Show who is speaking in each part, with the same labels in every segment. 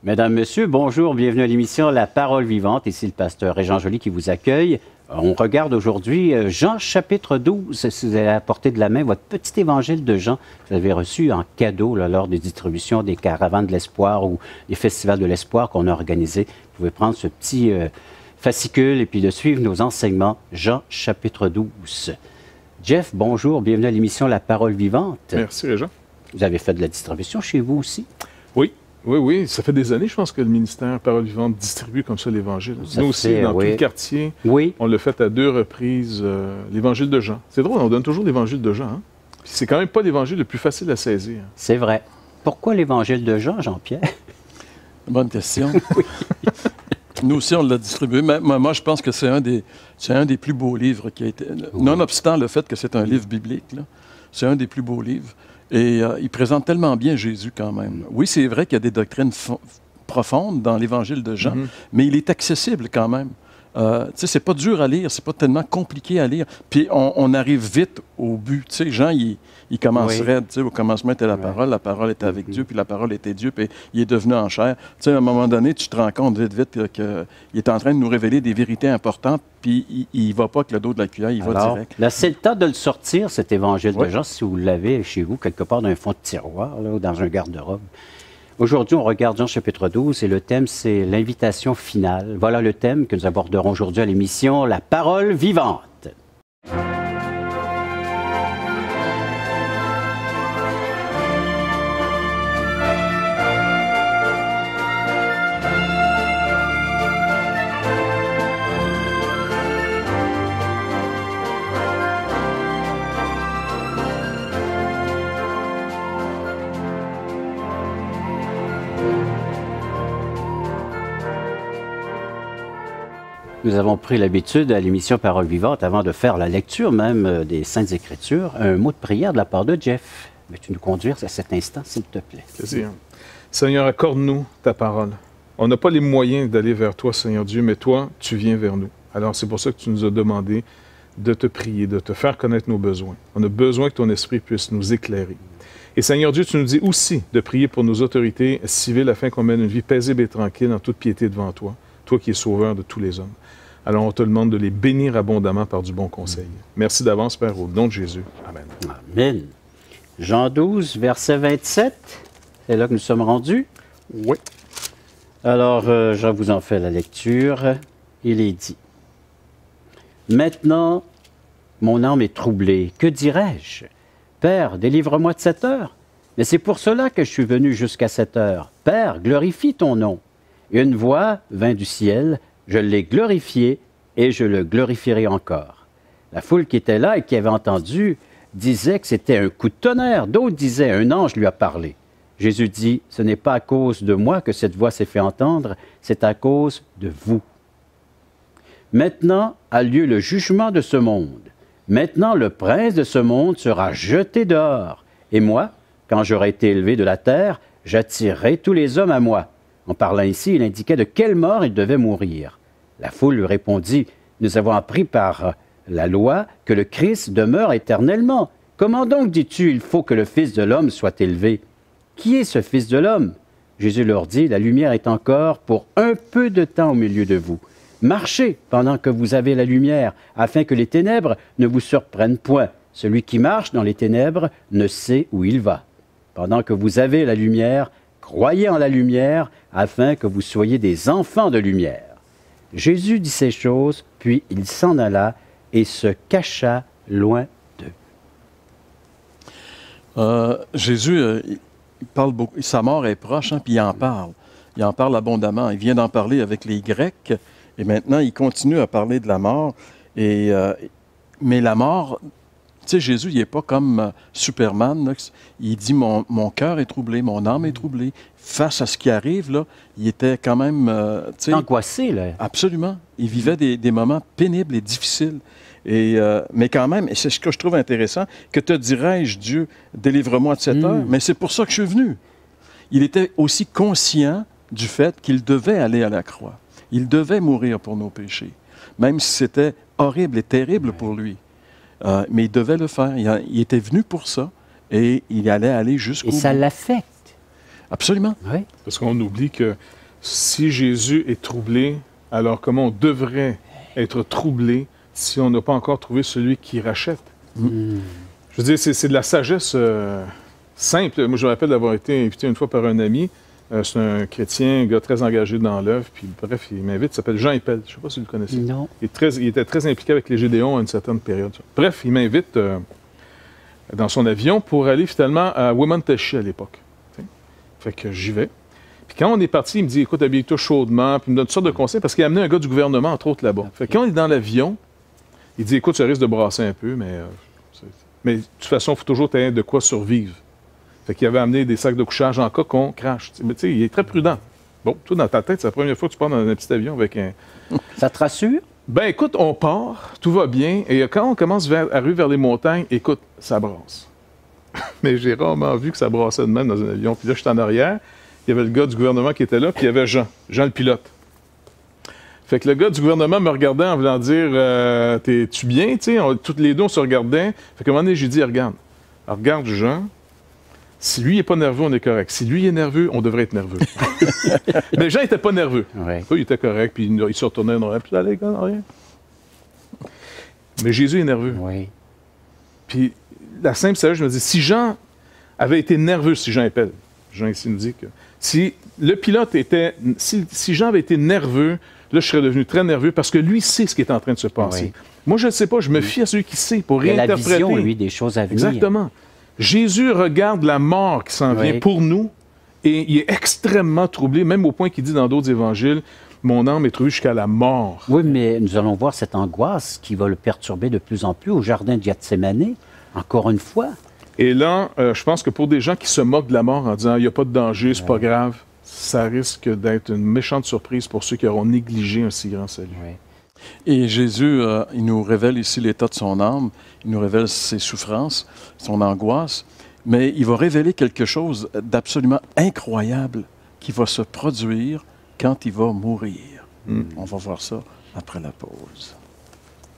Speaker 1: Mesdames, Messieurs, bonjour, bienvenue à l'émission La Parole vivante. Ici le pasteur Régent Joly qui vous accueille. On regarde aujourd'hui Jean chapitre 12. Si vous avez à portée de la main votre petit évangile de Jean, vous avez reçu en cadeau lors des distributions des caravanes de l'espoir ou des festivals de l'espoir qu'on a organisés. Vous pouvez prendre ce petit fascicule et puis de suivre nos enseignements. Jean chapitre 12. Jeff, bonjour, bienvenue à l'émission La Parole vivante.
Speaker 2: Merci, Régent.
Speaker 1: Vous avez fait de la distribution chez vous aussi?
Speaker 2: Oui. Oui, ça fait des années, je pense, que le ministère Parole vivante distribue comme ça l'Évangile. Nous aussi, dans tout le quartier, on l'a fait à 2 reprises, l'Évangile de Jean. C'est drôle, on donne toujours l'Évangile de Jean. Hein? Puis c'est quand même pas l'Évangile le plus facile à saisir.
Speaker 1: C'est vrai. Pourquoi l'Évangile de Jean, Jean-Pierre?
Speaker 3: Bonne question. Oui. Nous aussi, on l'a distribué. Mais moi, je pense que c'est un des plus beaux livres qui a été... Oui. Nonobstant le fait que c'est un livre biblique, c'est un des plus beaux livres. Et il présente tellement bien Jésus quand même. Oui, c'est vrai qu'il y a des doctrines profondes dans l'Évangile de Jean, mais il est accessible quand même. Tu sais, c'est pas dur à lire, c'est pas tellement compliqué à lire. Puis on arrive vite au but. Tu sais, Jean, il commencerait, tu sais, au commencement était la parole était avec Dieu, puis la parole était Dieu, puis il est devenu en chair. Tu sais, à un moment donné, tu te rends compte vite qu'il est en train de nous révéler des vérités importantes, puis il va pas avec le dos de la cuillère, il va direct.
Speaker 1: Là, c'est le temps de le sortir, cet évangile de Jean, si vous l'avez chez vous, quelque part dans un fond de tiroir, là, ou dans un garde-robe. Aujourd'hui, on regarde Jean chapitre 12 et le thème, c'est l'invitation finale. Voilà le thème que nous aborderons aujourd'hui à l'émission La Parole vivante. Nous avons pris l'habitude à l'émission Parole vivante, avant de faire la lecture même des Saintes Écritures, un mot de prière de la part de Jeff. Veux-tu nous conduire à cet instant, s'il te plaît?
Speaker 2: Plaisir. Seigneur, accorde-nous ta parole. On n'a pas les moyens d'aller vers toi, Seigneur Dieu, mais toi, tu viens vers nous. Alors, c'est pour ça que tu nous as demandé de te prier, de te faire connaître nos besoins. On a besoin que ton esprit puisse nous éclairer. Et Seigneur Dieu, tu nous dis aussi de prier pour nos autorités civiles afin qu'on mène une vie paisible et tranquille en toute piété devant toi, toi qui es sauveur de tous les hommes. Alors, on te demande de les bénir abondamment par du bon conseil. Merci d'avance, Père, au nom de Jésus. Amen.
Speaker 1: Amen. Jean 12, verset 27. C'est là que nous sommes rendus?
Speaker 2: Oui.
Speaker 1: Alors, je vous en fais la lecture. Il est dit. Maintenant, mon âme est troublée. Que dirais-je? Père, délivre-moi de cette heure. Mais c'est pour cela que je suis venu jusqu'à cette heure. Père, glorifie ton nom. Une voix vint du ciel. Je l'ai glorifié et je le glorifierai encore. La foule qui était là et qui avait entendu disait que c'était un coup de tonnerre. D'autres disaient, un ange lui a parlé. Jésus dit, ce n'est pas à cause de moi que cette voix s'est fait entendre, c'est à cause de vous. Maintenant a lieu le jugement de ce monde. Maintenant le prince de ce monde sera jeté dehors. Et moi, quand j'aurai été élevé de la terre, j'attirerai tous les hommes à moi. En parlant ici, il indiquait de quelle mort il devait mourir. La foule lui répondit, « Nous avons appris par la loi que le Christ demeure éternellement. Comment donc dis-tu, il faut que le Fils de l'homme soit élevé? Qui est ce Fils de l'homme? » Jésus leur dit, « La lumière est encore pour un peu de temps au milieu de vous. Marchez pendant que vous avez la lumière, afin que les ténèbres ne vous surprennent point. Celui qui marche dans les ténèbres ne sait où il va. Pendant que vous avez la lumière, croyez en la lumière, afin que vous soyez des enfants de lumière. » Jésus dit ces choses, puis il s'en alla et se cacha loin d'eux.
Speaker 3: Jésus, il parle beaucoup, sa mort est proche, hein, puis il en parle. Il en parle abondamment. Il vient d'en parler avec les Grecs, et maintenant il continue à parler de la mort. Mais la mort, tu sais, Jésus, il n'est pas comme Superman. Là. Il dit, mon cœur est troublé, mon âme est troublée. Face à ce qui arrive, là, il était quand même...
Speaker 1: angoissé, là.
Speaker 3: Absolument. Il vivait des moments pénibles et difficiles. Mais quand même, et c'est ce que je trouve intéressant, que te dirais-je, Dieu, délivre-moi de cette heure, mais c'est pour ça que je suis venu. Il était aussi conscient du fait qu'il devait aller à la croix. Il devait mourir pour nos péchés, même si c'était horrible et terrible pour lui. Mais il devait le faire. Il était venu pour ça et il allait aller jusqu'au bout.
Speaker 1: Et ça l'affecte.
Speaker 3: Absolument.
Speaker 1: Oui.
Speaker 2: Parce qu'on oublie que si Jésus est troublé, alors comment on devrait être troublé si on n'a pas encore trouvé celui qui rachète? Je veux dire, c'est de la sagesse simple. Moi, je me rappelle d'avoir été invité une fois par un ami. C'est un chrétien, un gars très engagé dans l'œuvre. Puis bref, il m'invite, il s'appelle Jean Eppel. Je ne sais pas si vous le connaissez.
Speaker 1: Non.
Speaker 2: Il était très impliqué avec les Gédéons à une certaine période. Bref, il m'invite dans son avion pour aller finalement à Wimantashi à l'époque. Fait que j'y vais. Puis quand on est parti, il me dit, écoute, habille-toi chaudement. Puis il me donne toutes sortes de conseils parce qu'il a amené un gars du gouvernement, entre autres, là-bas. Fait que quand on est dans l'avion, il dit, écoute, ça risque de brasser un peu, mais de toute façon, il faut toujours avoir de quoi survivre. Fait qu'il avait amené des sacs de couchage en cas qu'on crache. Mais tu sais, il est très prudent. Bon, toi, dans ta tête, c'est la première fois que tu pars dans un petit avion avec un...
Speaker 1: Ça te rassure?
Speaker 2: Ben écoute, on part, tout va bien, et quand on commence à arriver vers les montagnes, écoute, ça brasse. Mais j'ai rarement vu que ça brassait de même dans un avion. Puis là, j'étais en arrière, il y avait le gars du gouvernement qui était là, puis il y avait Jean le pilote. Fait que le gars du gouvernement me regardait en voulant dire « T'es-tu bien? » Tu sais, toutes les deux, on se regardait. Fait qu'à un moment donné, j'ai dit « Regarde Jean, si lui n'est pas nerveux, on est correct. Si lui est nerveux, on devrait être nerveux. » Mais Jean n'était pas nerveux.
Speaker 1: Oui.
Speaker 2: Il était correct, puis il se retournait, on aurait pu aller, rien. Mais Jésus est nerveux.
Speaker 1: Oui.
Speaker 2: Puis la simple sagesse, je me dis, si Jean avait été nerveux, si Jean Eppel, Jean ici nous dit que si le pilote était, si Jean avait été nerveux, là, je serais devenu très nerveux parce que lui sait ce qui est en train de se passer.
Speaker 1: Oui.
Speaker 2: Moi, je ne sais pas, je me fie à celui qui sait pour
Speaker 1: Il a la
Speaker 2: réinterpréter.
Speaker 1: vision, lui, des choses à venir.
Speaker 2: Exactement. Jésus regarde la mort qui s'en vient
Speaker 1: Oui.
Speaker 2: pour nous et il est extrêmement troublé, même au point qu'il dit dans d'autres évangiles, mon âme est troublée jusqu'à la mort.
Speaker 1: Oui, mais nous allons voir cette angoisse qui va le perturber de plus en plus au jardin de Gethsémani, encore une fois.
Speaker 2: Et là, je pense que pour des gens qui se moquent de la mort en disant « il n'y a pas de danger, c'est pas grave », ça risque d'être une méchante surprise pour ceux qui auront négligé un si grand salut.
Speaker 1: Oui.
Speaker 3: Et Jésus, il nous révèle ici l'état de son âme, il nous révèle ses souffrances, son angoisse, mais il va révéler quelque chose d'absolument incroyable qui va se produire quand il va mourir. On va voir ça après la pause.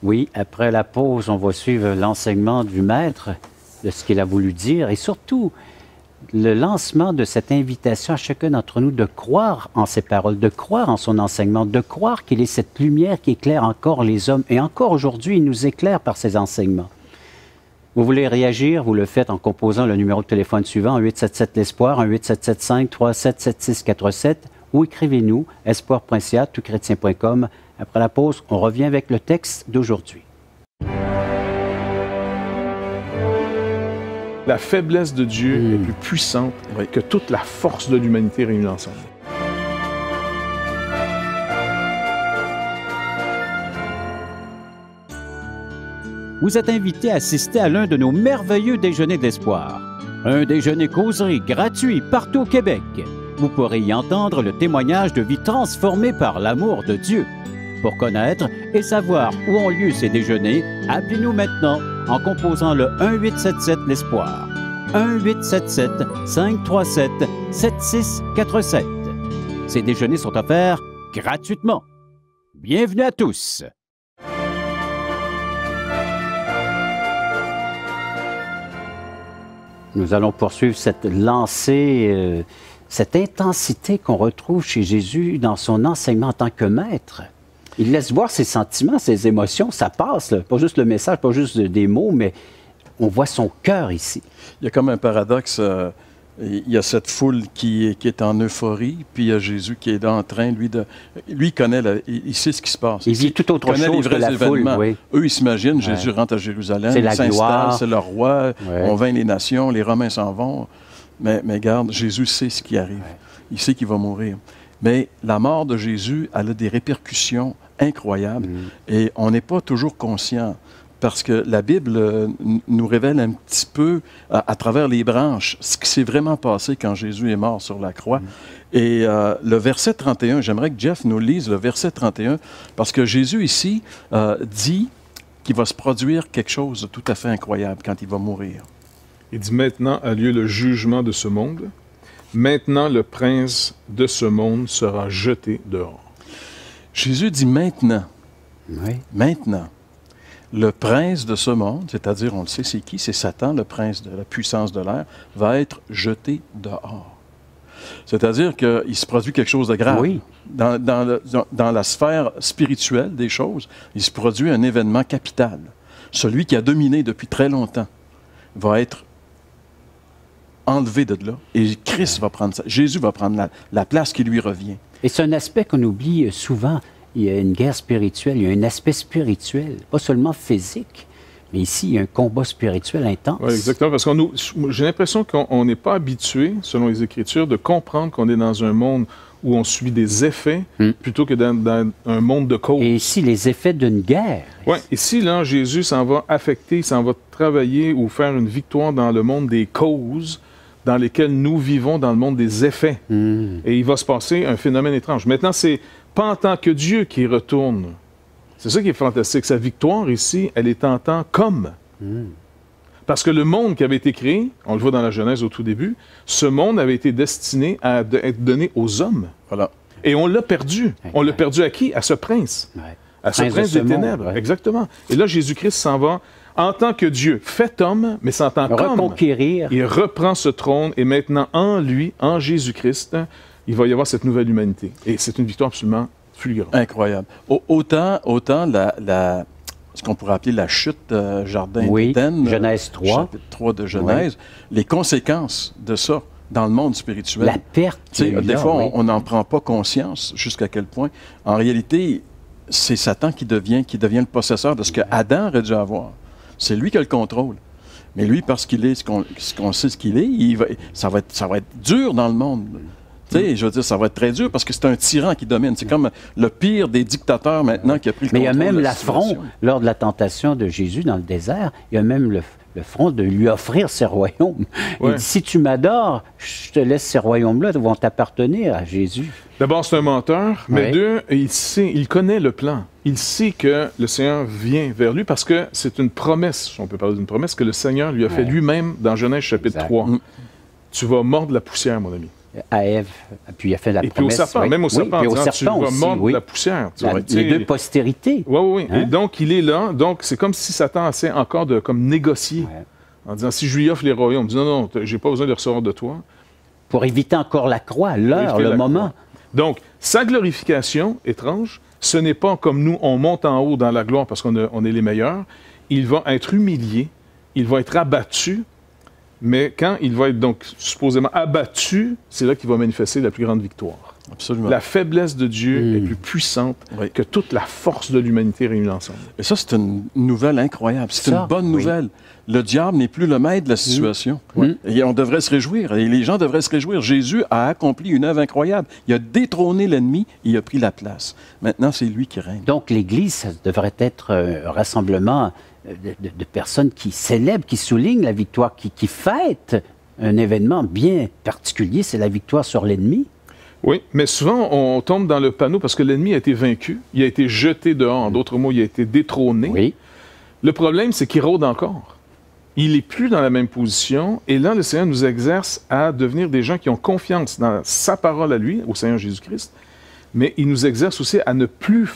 Speaker 1: Oui, après la pause, on va suivre l'enseignement du Maître, de ce qu'il a voulu dire, et surtout le lancement de cette invitation à chacun d'entre nous de croire en ses paroles, de croire en son enseignement, de croire qu'il est cette lumière qui éclaire encore les hommes. Et encore aujourd'hui, il nous éclaire par ses enseignements. Vous voulez réagir, vous le faites en composant le numéro de téléphone suivant, 1-877-l'Espoir, 1-877-537-7647, ou écrivez-nous, espoir.ca, toutchrétien.com. Après la pause, on revient avec le texte d'aujourd'hui.
Speaker 2: La faiblesse de Dieu est plus puissante que toute la force de l'humanité réunie ensemble.
Speaker 1: Vous êtes invité à assister à l'un de nos merveilleux déjeuners de l'espoir. Un déjeuner causerie gratuit partout au Québec. Vous pourrez y entendre le témoignage de vie transformée par l'amour de Dieu. Pour connaître et savoir où ont lieu ces déjeuners, appelez-nous maintenant en composant le 1-877-l'Espoir. 1-877-537-7647. Ces déjeuners sont offerts gratuitement. Bienvenue à tous! Nous allons poursuivre cette lancée, cette intensité qu'on retrouve chez Jésus dans son enseignement en tant que maître. Il laisse voir ses sentiments, ses émotions, ça passe, là. Pas juste le message, pas juste des mots, mais on voit son cœur ici.
Speaker 3: Il y a comme un paradoxe. Il y a cette foule qui est en euphorie, puis il y a Jésus qui est en train, lui connaît, il sait ce qui se passe.
Speaker 1: Il vit tout autre chose que la foule. Oui.
Speaker 3: Eux, ils s'imaginent, Jésus rentre à Jérusalem, il s'installe, c'est le roi, on vainc les nations, les Romains s'en vont. Mais regarde, Jésus sait ce qui arrive. Il sait qu'il va mourir. Mais la mort de Jésus, elle a des répercussions incroyables et on n'est pas toujours conscient. Parce que la Bible nous révèle un petit peu, à travers les branches, ce qui s'est vraiment passé quand Jésus est mort sur la croix. Et le verset 31, j'aimerais que Jeff nous lise le verset 31, parce que Jésus ici dit qu'il va se produire quelque chose de tout à fait incroyable quand il va mourir.
Speaker 2: Il dit, maintenant a lieu le jugement de ce monde. Maintenant, le prince de ce monde sera jeté dehors.
Speaker 3: Jésus dit maintenant.
Speaker 1: Oui.
Speaker 3: Maintenant. Le prince de ce monde, c'est-à-dire, on le sait, c'est qui? C'est Satan, le prince de la puissance de l'air, va être jeté dehors. C'est-à-dire qu'il se produit quelque chose de grave.
Speaker 1: Oui.
Speaker 3: Dans la sphère spirituelle des choses, il se produit un événement capital. Celui qui a dominé depuis très longtemps va être enlevé de là. Et Christ va prendre ça. Jésus va prendre la place qui lui revient.
Speaker 1: Et c'est un aspect qu'on oublie souvent. Il y a une guerre spirituelle, il y a un aspect spirituel, pas seulement physique, mais ici, il y a un combat spirituel intense.
Speaker 2: Oui, exactement, parce que j'ai l'impression qu'on n'est pas habitué, selon les Écritures, de comprendre qu'on est dans un monde où on suit des effets plutôt que dans un monde de causes.
Speaker 1: Et ici, les effets d'une guerre.
Speaker 2: Oui, ici, là, Jésus s'en va affecter, s'en va travailler ou faire une victoire dans le monde des causes dans lesquelles nous vivons dans le monde des effets. Et il va se passer un phénomène étrange. Maintenant, c'est pas en tant que Dieu qui retourne. C'est ça qui est fantastique. Sa victoire ici, elle est en tant comme. Parce que le monde qui avait été créé, on le voit dans la Genèse au tout début, ce monde avait été destiné à être donné aux hommes.
Speaker 3: Voilà.
Speaker 2: Et on l'a perdu. On l'a perdu à qui? À ce prince.
Speaker 1: Ouais.
Speaker 2: À ce prince des ténèbres.
Speaker 1: Ouais.
Speaker 2: Exactement. Et là, Jésus-Christ s'en va en tant que Dieu, fait homme, mais s'en tant qu'homme.
Speaker 1: Reconquérir.
Speaker 2: Il reprend ce trône et maintenant, en lui, en Jésus-Christ, il va y avoir cette nouvelle humanité. Et c'est une victoire absolument fulgurante.
Speaker 3: Incroyable. Autant ce qu'on pourrait appeler la chute Jardin d'Éden,
Speaker 1: Genèse 3.
Speaker 3: chapitre 3 de Genèse, les conséquences de ça dans le monde spirituel.
Speaker 1: La perte.
Speaker 3: Des fois, on n'en prend pas conscience jusqu'à quel point. En réalité, c'est Satan qui devient le possesseur de ce que Adam aurait dû avoir. C'est lui qui a le contrôle. Mais lui, parce qu'il est ce qu'on sait ce qu'il est, ça va être dur dans le monde. Je veux dire, ça va être très dur parce que c'est un tyran qui domine. C'est comme le pire des dictateurs maintenant qui a pris le contrôle.
Speaker 1: Mais il y a même
Speaker 3: de la
Speaker 1: l'affront,
Speaker 3: situation.
Speaker 1: lors de la tentation de Jésus dans le désert, il y a même le front de lui offrir ses royaumes.
Speaker 2: Ouais.
Speaker 1: Il dit, si tu m'adores, je te laisse ces royaumes-là, ils vont t'appartenir à Jésus.
Speaker 2: D'abord, c'est un menteur, mais deux, il connaît le plan. Il sait que le Seigneur vient vers lui parce que c'est une promesse, on peut parler d'une promesse, que le Seigneur lui a fait lui-même dans Genèse chapitre 3. Tu vas mordre la poussière, mon ami.
Speaker 1: À Ève, puis il a fait la
Speaker 2: Et puis
Speaker 1: promesse.
Speaker 2: au serpent, même au serpent,
Speaker 1: puis
Speaker 2: en
Speaker 1: au
Speaker 2: disant,
Speaker 1: serpent
Speaker 2: tu
Speaker 1: aussi,
Speaker 2: vas mordre la poussière.
Speaker 1: Les deux postérités.
Speaker 2: Oui.
Speaker 1: Hein?
Speaker 2: Et donc, il est là. Donc, c'est comme si Satan essaie encore de négocier.
Speaker 1: Ouais.
Speaker 2: En disant, si je lui offre les royaumes, il dit, non, j'ai pas besoin de les recevoir de toi.
Speaker 1: Pour éviter encore la croix, l'heure,
Speaker 2: éviter
Speaker 1: le
Speaker 2: la
Speaker 1: moment.
Speaker 2: croix. Donc, sa glorification, étrange, ce n'est pas comme nous, on monte en haut dans la gloire parce qu'on est les meilleurs. Il va être humilié, il va être abattu, mais quand il va être donc supposément abattu, c'est là qu'il va manifester la plus grande victoire.
Speaker 3: Absolument.
Speaker 2: La faiblesse de Dieu est plus puissante que toute la force de l'humanité réunie ensemble.
Speaker 3: Et ça, c'est une nouvelle incroyable. C'est une bonne nouvelle. Le diable n'est plus le maître de la situation. Et on devrait se réjouir. Et les gens devraient se réjouir. Jésus a accompli une œuvre incroyable. Il a détrôné l'ennemi et il a pris la place. Maintenant, c'est lui qui règne.
Speaker 1: Donc, l'Église, ça devrait être un rassemblement de personnes qui célèbrent, qui soulignent la victoire, qui fêtent un événement bien particulier, c'est la victoire sur l'ennemi.
Speaker 2: Oui, mais souvent, on tombe dans le panneau parce que l'ennemi a été vaincu, il a été jeté dehors, en d'autres mots, il a été détrôné.
Speaker 1: Oui.
Speaker 2: Le problème, c'est qu'il rôde encore. Il n'est plus dans la même position, et là, le Seigneur nous exerce à devenir des gens qui ont confiance dans sa parole à lui, au Seigneur Jésus-Christ, mais il nous exerce aussi à ne plus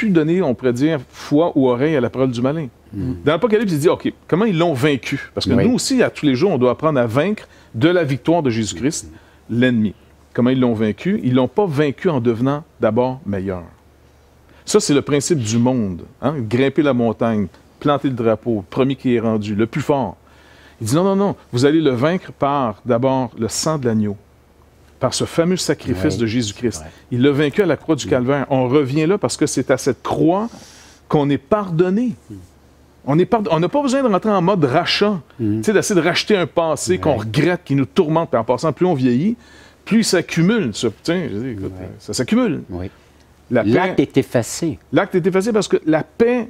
Speaker 2: donner, on pourrait dire, foi ou oreille à la parole du malin. Dans l'Apocalypse, il dit, OK, comment ils l'ont vaincu? Parce que nous aussi, à tous les jours, on doit apprendre à vaincre de la victoire de Jésus-Christ l'ennemi. Comment ils l'ont vaincu? Ils ne l'ont pas vaincu en devenant d'abord meilleur. Ça, c'est le principe du monde. Hein? Grimper la montagne, planter le drapeau, premier qui est rendu, le plus fort. Il dit non, vous allez le vaincre par d'abord le sang de l'agneau, par ce fameux sacrifice de Jésus-Christ. Il l'a vaincu à la croix du Calvaire. On revient là parce que c'est à cette croix qu'on est pardonné. On n'a pas besoin de rentrer en mode rachat, d'essayer de racheter un passé qu'on regrette, qui nous tourmente. Puis en passant, plus on vieillit, plus ça s'accumule. Ça s'accumule.
Speaker 1: Oui.
Speaker 2: L'acte
Speaker 1: est effacé.
Speaker 2: L'acte est effacé parce que la paix,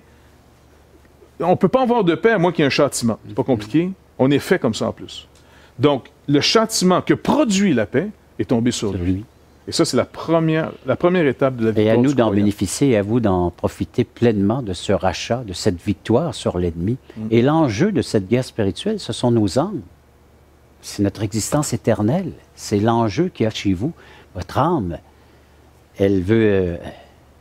Speaker 2: on ne peut pas avoir de paix à moins qu'il y ait un châtiment. C'est pas compliqué. On est fait comme ça en plus. Donc, le châtiment que produit la paix est tombé sur lui. Et ça, c'est la première étape de la victoire.
Speaker 1: Et à nous d'en
Speaker 2: croyant.
Speaker 1: bénéficier, et à vous d'en profiter pleinement de ce rachat, de cette victoire sur l'ennemi. Et l'enjeu de cette guerre spirituelle, ce sont nos âmes. C'est notre existence éternelle. C'est l'enjeu qu'il y a chez vous. Votre âme, elle veut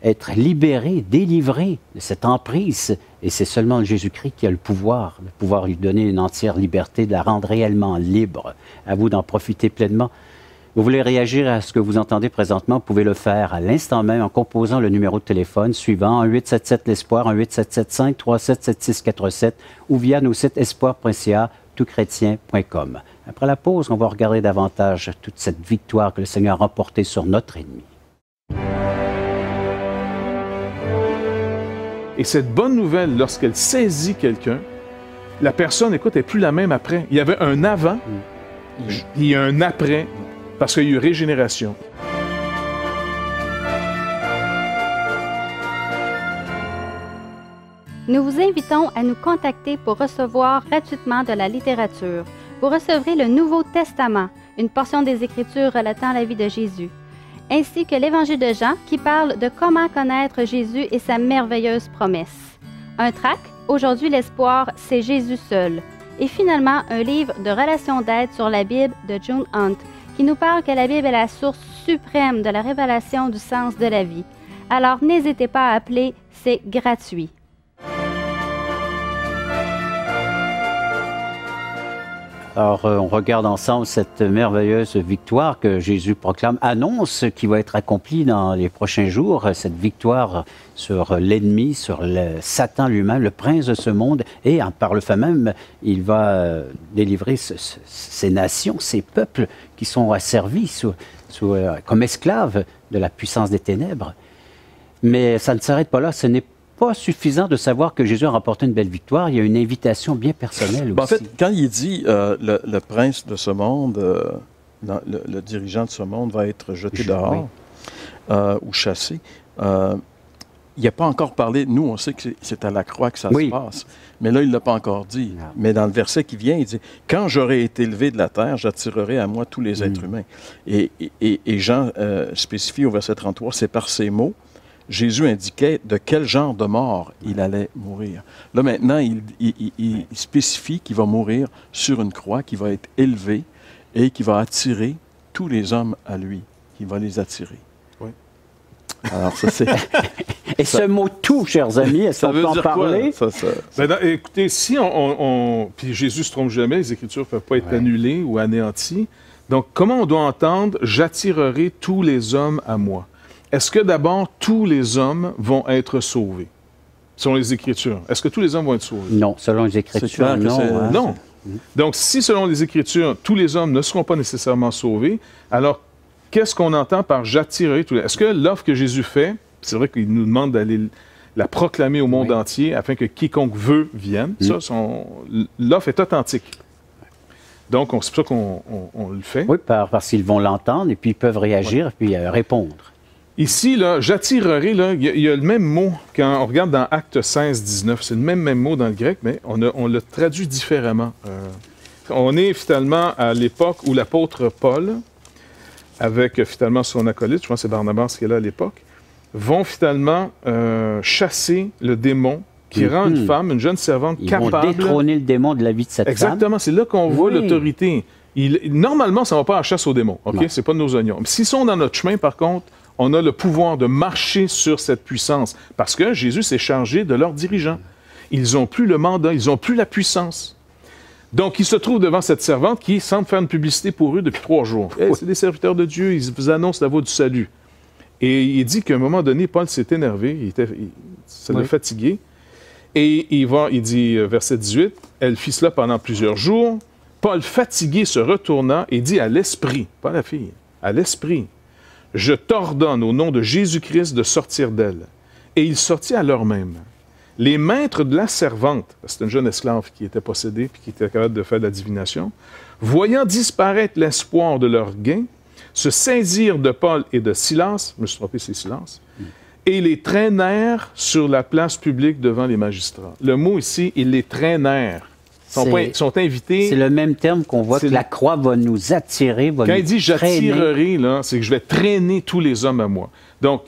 Speaker 1: être libérée, délivrée de cette emprise. Et c'est seulement Jésus-Christ qui a le pouvoir lui donner une entière liberté, de la rendre réellement libre. À vous d'en profiter pleinement. Vous voulez réagir à ce que vous entendez présentement, vous pouvez le faire à l'instant même en composant le numéro de téléphone suivant 1-877-l'Espoir, 1-877-537-7647 ou via nos sites espoir.ca, toutchrétien.com. Après la pause, on va regarder davantage toute cette victoire que le Seigneur a remportée sur notre ennemi.
Speaker 2: Et cette bonne nouvelle, lorsqu'elle saisit quelqu'un, la personne, écoute, n'est plus la même après. Il y avait un avant, il y a un après, parce qu'il y a eu régénération.
Speaker 4: Nous vous invitons à nous contacter pour recevoir gratuitement de la littérature. Vous recevrez le Nouveau Testament, une portion des Écritures relatant la vie de Jésus, ainsi que l'Évangile de Jean qui parle de comment connaître Jésus et sa merveilleuse promesse. Un tract, Aujourd'hui l'espoir, c'est Jésus seul. Et finalement, un livre de relations d'aide sur la Bible de June Hunt qui nous parle que la Bible est la source suprême de la révélation du sens de la vie. Alors n'hésitez pas à appeler, c'est gratuit.
Speaker 1: Alors, on regarde ensemble cette merveilleuse victoire que Jésus proclame, annonce qui va être accomplie dans les prochains jours, cette victoire sur l'ennemi, sur le Satan lui-même, le prince de ce monde, et par le fait même, il va délivrer ces nations, ces peuples qui sont asservis comme esclaves de la puissance des ténèbres. Mais ça ne s'arrête pas là, ce n'est pas suffisant de savoir que Jésus a remporté une belle victoire. Il y a une invitation bien personnelle aussi.
Speaker 3: En fait, quand il dit le prince de ce monde, le dirigeant de ce monde va être jeté dehors ou chassé, il n'a pas encore parlé. Nous, on sait que c'est à la croix que ça se passe. Mais là, il ne l'a pas encore dit. Non. Mais dans le verset qui vient, il dit « Quand j'aurai été élevé de la terre, j'attirerai à moi tous les êtres humains. » Et Jean spécifie au verset 33, c'est par ces mots Jésus indiquait de quel genre de mort il allait mourir. Là, maintenant, il spécifie qu'il va mourir sur une croix, qu'il va être élevé et qu'il va attirer tous les hommes à lui. Il va les attirer. Oui. Alors, ça, c'est...
Speaker 1: Et ce mot « tout », chers amis, est-ce qu'on peut en parler?
Speaker 2: Écoutez, si puis Jésus ne se trompe jamais, les Écritures ne peuvent pas être annulées ou anéanties. Donc, comment on doit entendre « J'attirerai tous les hommes à moi ». Est-ce que d'abord, tous les hommes vont être sauvés, selon les Écritures? Est-ce que tous les hommes vont être sauvés?
Speaker 1: Non, selon les Écritures, non.
Speaker 2: Non. Donc, si selon les Écritures, tous les hommes ne seront pas nécessairement sauvés, alors qu'est-ce qu'on entend par « j'attirerai tous les hommes » ? Est-ce que l'offre que Jésus fait, c'est vrai qu'il nous demande d'aller la proclamer au monde entier afin que quiconque veut vienne, l'offre est authentique. Donc, c'est pour ça qu'on le fait.
Speaker 1: Oui, parce qu'ils vont l'entendre et puis ils peuvent réagir et puis répondre.
Speaker 2: Ici, là, j'attirerai, là, il y a le même mot quand on regarde dans Actes 16, 19. C'est le même mot dans le grec, mais on le traduit différemment. On est finalement à l'époque où l'apôtre Paul, avec finalement son acolyte, je pense que c'est Barnabas qui est là à l'époque, vont finalement chasser le démon qui rend une femme, une jeune servante, capable...
Speaker 1: Ils vont détrôner le démon de la vie de cette femme.
Speaker 2: Exactement, c'est là qu'on voit l'autorité. Normalement, ça ne va pas à la chasse aux démons, OK? C'est pas de nos oignons. S'ils sont dans notre chemin, par contre, on a le pouvoir de marcher sur cette puissance parce que Jésus s'est chargé de leurs dirigeants. Ils n'ont plus le mandat, ils n'ont plus la puissance. Donc, ils se trouvent devant cette servante qui semble faire une publicité pour eux depuis 3 jours. Hey, c'est des serviteurs de Dieu, ils vous annoncent la voie du salut. Et il dit qu'à un moment donné, Paul s'est énervé, ça l'a fatigué. Et il dit, verset 18, « Elle fit cela pendant plusieurs jours. Paul, fatigué, se retourna et dit à l'esprit, pas à la fille, à l'esprit, « Je t'ordonne au nom de Jésus-Christ de sortir d'elle. » Et il sortit à l'heure même. Les maîtres de la servante, c'est une jeune esclave qui était possédée et qui était capable de faire de la divination, voyant disparaître l'espoir de leur gain, se saisirent de Paul et de Silas, je me suis trompé, c'est Silas, et les traînèrent sur la place publique devant les magistrats. Le mot ici, ils les traînèrent. Ils sont invités.
Speaker 1: C'est le même terme qu'on voit que la croix va nous attirer, va
Speaker 2: Quand
Speaker 1: nous
Speaker 2: il dit « j'attirerai », c'est que je vais traîner tous les hommes à moi. Donc,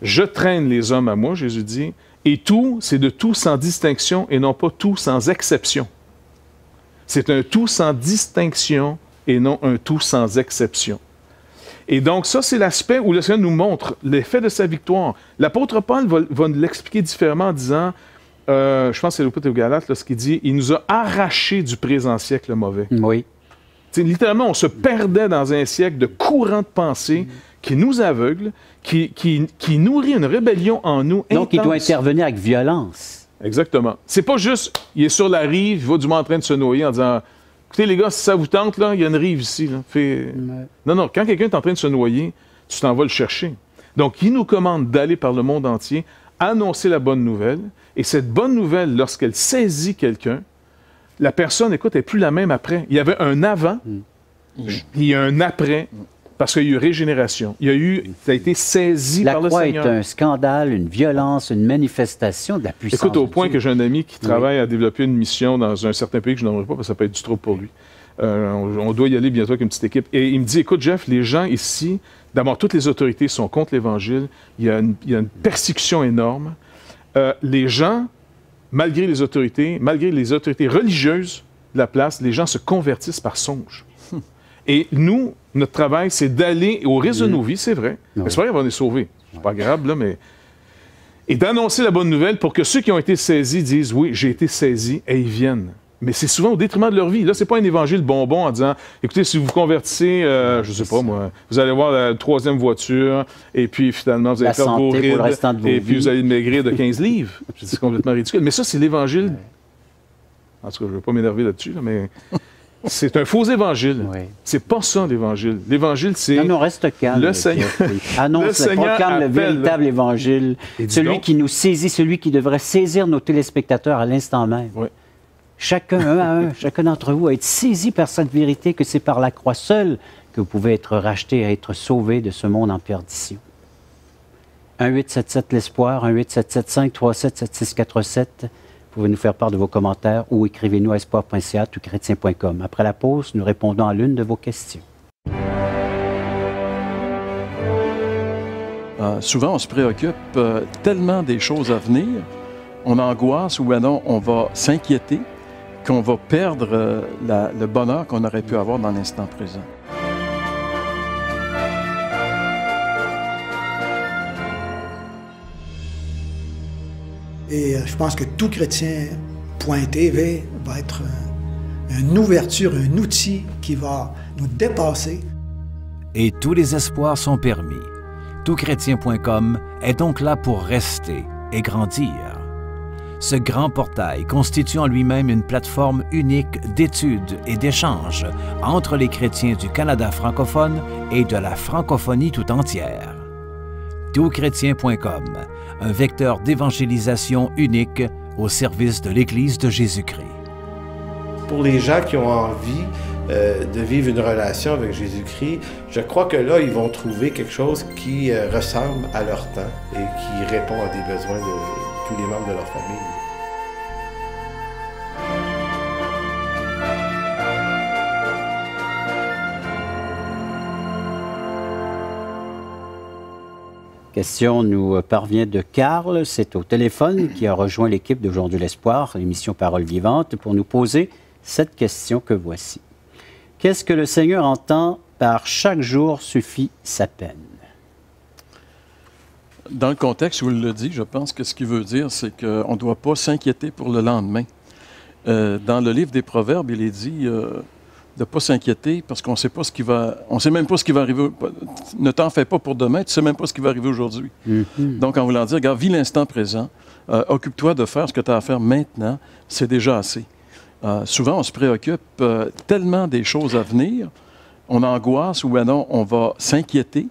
Speaker 2: je traîne les hommes à moi, Jésus dit, et tout, c'est de tout sans distinction et non pas tout sans exception. C'est un tout sans distinction et non un tout sans exception. Et donc, ça, c'est l'aspect où le Seigneur nous montre l'effet de sa victoire. L'apôtre Paul va nous l'expliquer différemment en disant, je pense que c'est l'Épître aux Galates, ce qu'il dit, « Il nous a arrachés du présent siècle mauvais. »
Speaker 1: Oui.
Speaker 2: littéralement, on se perdait dans un siècle de courants de pensée qui nous aveugle, qui nourrit une rébellion en nous intense.
Speaker 1: Donc, il doit intervenir avec violence.
Speaker 2: Exactement. C'est pas juste, il est sur la rive, il va du moins en train de se noyer en disant, écoutez les gars, si ça vous tente, là, il y a une rive ici. Là. Non, quand quelqu'un est en train de se noyer, tu t'en vas le chercher. Donc, il nous commande d'aller par le monde entier, annoncer la bonne nouvelle, et cette bonne nouvelle, lorsqu'elle saisit quelqu'un, la personne, écoute, n'est plus la même après. Il y avait un avant, il y a un après, parce qu'il y a eu régénération. Ça a été saisi par le Seigneur.
Speaker 1: La croix est un scandale, une violence, une manifestation de la puissance.
Speaker 2: Écoute, au point que j'ai un ami qui travaille à développer une mission dans un certain pays que je n'aimerais pas, parce que ça peut être du trop pour lui. On doit y aller bientôt avec une petite équipe. Et il me dit, écoute, Jeff, les gens ici, d'abord, toutes les autorités sont contre l'Évangile. Il y a une persécution énorme. Les gens, malgré les autorités religieuses de la place, les gens se convertissent par songe. Et nous, notre travail, c'est d'aller au réseau de nos vies, c'est vrai. Mais c'est pas grave, on est sauvés. C'est pas grave, là, mais... Et d'annoncer la bonne nouvelle pour que ceux qui ont été saisis disent, oui, j'ai été saisi, et ils viennent. Mais c'est souvent au détriment de leur vie. Là, c'est pas un évangile bonbon en disant, écoutez, si vous vous convertissez, je sais pas moi, vous allez voir la 3e voiture, et puis finalement, vous allez faire vos rides, et puis vous allez maigrir de 15 livres. C'est complètement ridicule. Mais ça, c'est l'évangile. En tout cas, je ne vais pas m'énerver là-dessus, là, mais c'est un faux évangile. Oui. C'est pas ça, l'évangile. L'évangile, c'est...
Speaker 1: Non, reste calme.
Speaker 2: Le Seigneur...
Speaker 1: proclame le véritable évangile. Celui qui nous saisit, celui qui devrait saisir nos téléspectateurs à l'instant même. Oui. Chacun, un à un, chacun d'entre vous a été saisi par cette vérité que c'est par la croix seule que vous pouvez être racheté et être sauvé de ce monde en perdition. 1-877-L'Espoir, 1-877-537-7647. Vous pouvez nous faire part de vos commentaires ou écrivez-nous à espoir.ca touchrétien.com. Après la pause, nous répondons à l'une de vos questions.
Speaker 3: Souvent, on se préoccupe tellement des choses à venir, on angoisse ou non, on va s'inquiéter qu'on va perdre le bonheur qu'on aurait pu avoir dans l'instant présent.
Speaker 5: Et je pense que touchrétien.tv va être une ouverture, un outil qui va nous dépasser.
Speaker 6: Et tous les espoirs sont permis. Touchrétien.com est donc là pour rester et grandir. Ce grand portail constitue en lui-même une plateforme unique d'études et d'échanges entre les chrétiens du Canada francophone et de la francophonie tout entière. Touchrétien.com, un vecteur d'évangélisation unique au service de l'Église de Jésus-Christ.
Speaker 7: Pour les gens qui ont envie de vivre une relation avec Jésus-Christ, je crois que là, ils vont trouver quelque chose qui ressemble à leur temps et qui répond à des besoins de tous les membres de leur famille.
Speaker 1: Question nous parvient de Carl, c'est au téléphone, qui a rejoint l'équipe d'Aujourd'hui l'Espoir, l'émission Parole vivante, pour nous poser cette question que voici. Qu'est-ce que le Seigneur entend par « chaque jour suffit sa peine » ?
Speaker 3: Dans le contexte où il le dit, je pense que ce qu'il veut dire, c'est qu'on ne doit pas s'inquiéter pour le lendemain. Dans le livre des Proverbes, il est dit de ne pas s'inquiéter parce qu'on ne sait pas ce qui va... On ne sait même pas ce qui va arriver. Ne t'en fais pas pour demain, tu ne sais même pas ce qui va arriver aujourd'hui. Donc, en voulant dire, regarde, vis l'instant présent, occupe-toi de faire ce que tu as à faire maintenant, c'est déjà assez. Souvent, on se préoccupe tellement des choses à venir, on angoisse ou non, on va s'inquiéter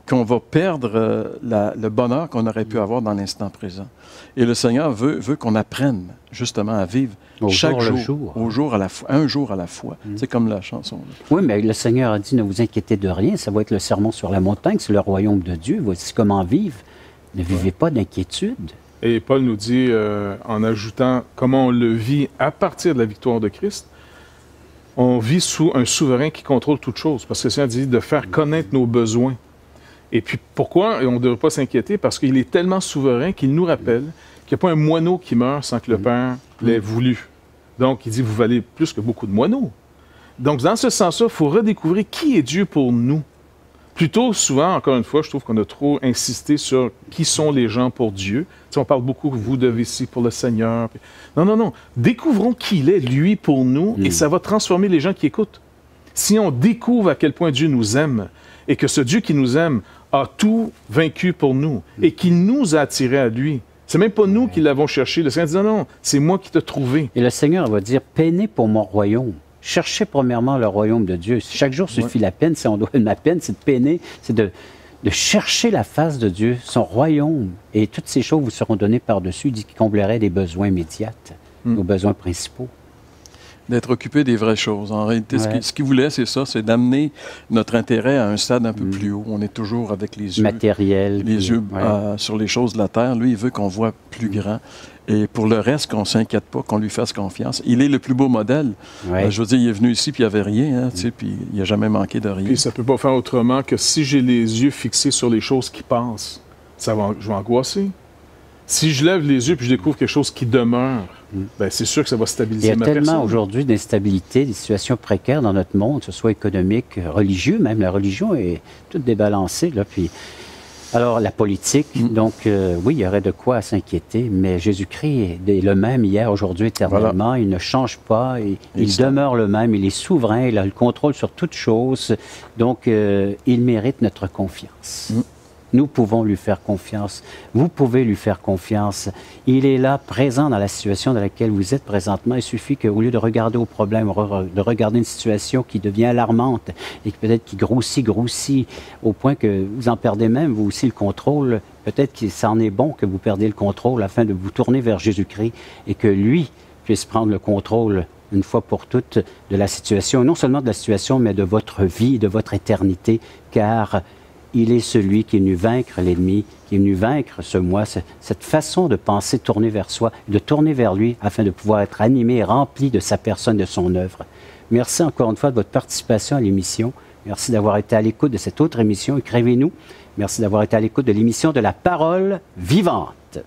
Speaker 3: qu'on va perdre le bonheur qu'on aurait pu avoir dans l'instant présent. Et le Seigneur veut qu'on apprenne justement à vivre chaque jour, au jour à la fois, un jour à la fois. C'est comme la chanson.
Speaker 1: Oui, mais le Seigneur a dit, ne vous inquiétez de rien, ça va être le sermon sur la montagne, c'est le royaume de Dieu, voici comment vivre. Ne vivez pas d'inquiétude. Et
Speaker 2: Paul nous dit, en ajoutant comment on le vit à partir de la victoire de Christ, on vit sous un souverain qui contrôle toutes choses. Parce que le Seigneur dit de faire connaître nos besoins. Et puis pourquoi on ne devrait pas s'inquiéter? Parce qu'il est tellement souverain qu'il nous rappelle qu'il n'y a pas un moineau qui meurt sans que le Père l'ait voulu. Donc il dit, vous valez plus que beaucoup de moineaux. Donc dans ce sens-là, il faut redécouvrir qui est Dieu pour nous. Plutôt souvent, encore une fois, je trouve qu'on a trop insisté sur qui sont les gens pour Dieu. Tu sais, on parle beaucoup, vous devez ici pour le Seigneur. Non, non, non. Découvrons qui il est, lui, pour nous, et ça va transformer les gens qui écoutent. Si on découvre à quel point Dieu nous aime et que ce Dieu qui nous aime a tout vaincu pour nous et qu'il nous a attirés à lui, c'est même pas nous qui l'avons cherché. Le Seigneur dit non, c'est moi qui t'ai trouvé.
Speaker 1: Et le Seigneur va dire, peinez pour mon royaume. Cherchez premièrement le royaume de Dieu. Chaque jour suffit la peine. Si on doit ma peine, c'est de peiner, c'est de chercher la face de Dieu, son royaume. Et toutes ces choses vous seront données par-dessus, dit qu'il comblerait des besoins immédiats, nos besoins principaux.
Speaker 3: D'être occupé des vraies choses. En réalité, ce qu'il voulait, c'est ça, c'est d'amener notre intérêt à un stade un peu plus haut. On est toujours avec les yeux
Speaker 1: matériels,
Speaker 3: les yeux sur les choses de la terre. Lui, il veut qu'on voit plus grand. Et pour le reste, qu'on ne s'inquiète pas, qu'on lui fasse confiance. Il est le plus beau modèle. Je veux dire, il est venu ici, puis il n'y avait rien, puis il n'a jamais manqué de rien.
Speaker 2: Puis ça ne peut pas faire autrement que si j'ai les yeux fixés sur les choses qui passent, je vais angoisser. Si je lève les yeux puis je découvre quelque chose qui demeure, ben c'est sûr que ça va stabiliser ma personne.
Speaker 1: Il y a tellement aujourd'hui d'instabilité, des situations précaires dans notre monde, que ce soit économique, religieux, même la religion est toute débalancée. Là, puis, alors, la politique, donc, oui, il y aurait de quoi s'inquiéter, mais Jésus-Christ est le même hier, aujourd'hui, éternellement. Voilà. Il ne change pas, il demeure le même, il est souverain, il a le contrôle sur toute chose. Donc, il mérite notre confiance. Nous pouvons lui faire confiance. Vous pouvez lui faire confiance. Il est là, présent dans la situation dans laquelle vous êtes présentement. Il suffit qu'au lieu de regarder au problème, de regarder une situation qui devient alarmante et peut-être qui grossit au point que vous en perdez même, vous aussi, le contrôle. Peut-être que ça en est bon que vous perdiez le contrôle afin de vous tourner vers Jésus-Christ et que lui puisse prendre le contrôle une fois pour toutes de la situation. Non seulement de la situation, mais de votre vie, de votre éternité, car il est celui qui est venu vaincre l'ennemi, qui est venu vaincre ce moi, cette façon de penser tourner vers soi, de tourner vers lui afin de pouvoir être animé et rempli de sa personne, de son œuvre. Merci encore une fois de votre participation à l'émission. Merci d'avoir été à l'écoute de cette autre émission. Écrivez-nous. Merci d'avoir été à l'écoute de l'émission de la Parole vivante.